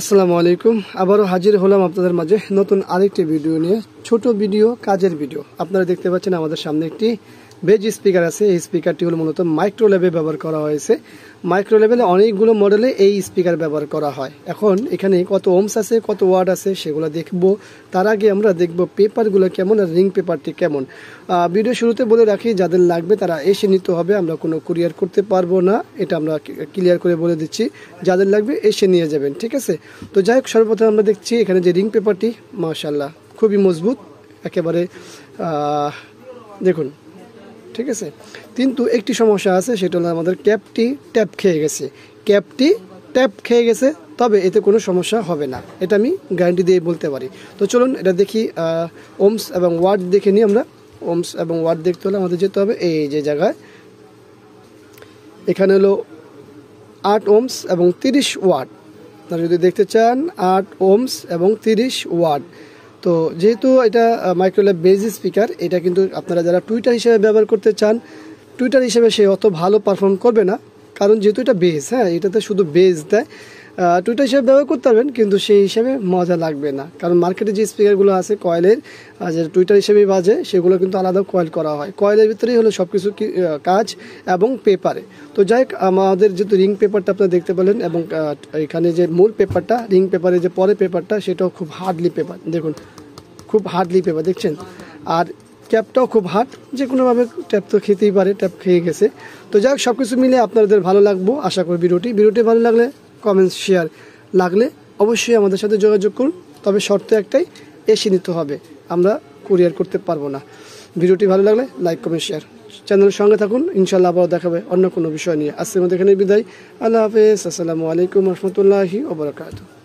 আসসালামু আলাইকুম। আবারও হাজির হলাম আপনাদের মাঝে নতুন আরেকটি ভিডিও নিয়ে। ছোট ভিডিও, কাজের ভিডিও। আপনারা দেখতে পাচ্ছেন আমাদের সামনে একটি বেজ স্পিকার আছে। এই স্পিকারটি হলো মূলত মাইক্রো লেভেলে ব্যবহার করা হয়েছে। মাইক্রো লেভেলে অনেকগুলো মডেলে এই স্পিকার ব্যবহার করা হয়। এখন এখানে কত ওমস আছে, কত ওয়াট আছে সেগুলো দেখব। তার আগে আমরা দেখব পেপারগুলো কেমন আর রিং পেপারটি কেমন। ভিডিও শুরুতে বলে রাখি, যাদের লাগবে তারা এসে নিতে হবে, আমরা কোনো কুরিয়ার করতে পারবো না, এটা আমরা ক্লিয়ার করে বলে দিচ্ছি। যাদের লাগবে এসে নিয়ে যাবেন, ঠিক আছে? তো যাই হোক, সর্বপ্রথম আমরা দেখছি এখানে যে রিং পেপারটি, মাশাআল্লাহ খুবই মজবুত একেবারে, দেখুন, ঠিক আছে। কিন্তু একটি সমস্যা আছে, সেটা হলো আমাদের ক্যাপটি ট্যাপ খেয়ে গেছে। ক্যাপটি ট্যাপ খেয়ে গেছে, তবে এতে কোনো সমস্যা হবে না, এটা আমি গ্যারান্টি দিয়ে বলতে পারি। তো চলুন এটা দেখি, ওমস এবং ওয়াট দেখে নিই আমরা। ওমস এবং ওয়াট দেখতে হলে আমাদের যেতে হবে এই যে জায়গায়, এখানে হলো 8 ওমস এবং 30 ওয়াট। আপনারা যদি দেখতে চান 8 ওমস এবং 30 ওয়াট। তো যেহেতু এটা মাইক্রোলেভ বেজ স্পিকার, এটা কিন্তু আপনারা যারা টুইটার হিসেবে ব্যবহার করতে চান, টুইটার হিসেবে সে অত ভালো পারফর্ম করবে না, কারণ যেহেতু এটা বেজ, হ্যাঁ, এটাতে শুধু বেজ দেয়। টুইটার হিসেবে ব্যবহার করতে পারবেন, কিন্তু সেই হিসেবে মজা লাগবে না, কারণ মার্কেটে যে স্পিকারগুলো আছে কয়েলের, যে টুইটার হিসেবেই বাজে, সেগুলো কিন্তু আলাদা কয়েল করা হয়। কয়েলের ভিতরেই হলো সব কিছু কাজ এবং পেপারে। তো যাই হোক, আমাদের যেহেতু রিং পেপারটা আপনারা দেখতে পেলেন, এবং এখানে যে মূল পেপারটা, রিং পেপারে যে পরে পেপারটা, সেটাও খুব হার্ডলি পেপার, দেখুন খুব হার্ডলি পেপার দেখছেন। আর ট্যাপটাও খুব হার্ড, যে কোনোভাবে ট্যাপ তো খেতেই পারে, ট্যাপ খেয়ে গেছে। তো যাই হোক, সব কিছু মিলে আপনাদের ভালো লাগবো আশা করি। ভিডিওটি ভালো লাগলে কমেন্টস, শেয়ার, লাগলে অবশ্যই আমাদের সাথে যোগাযোগ করুন। তবে শর্ত একটাই, এসে নিতে হবে, আমরা কুরিয়ার করতে পারবো না। ভিডিওটি ভালো লাগলে লাইক, কমেন্ট, শেয়ার, চ্যানেলের সঙ্গে থাকুন। ইনশাআল্লাহ আবার দেখাবে অন্য কোনো বিষয় নিয়ে। আজকের মধ্যে এখানে বিদায়। আল্লাহ হাফেজ। আসসালামু আলাইকুম রহমতুল্লাহি ওয়া বারাকাতুহু।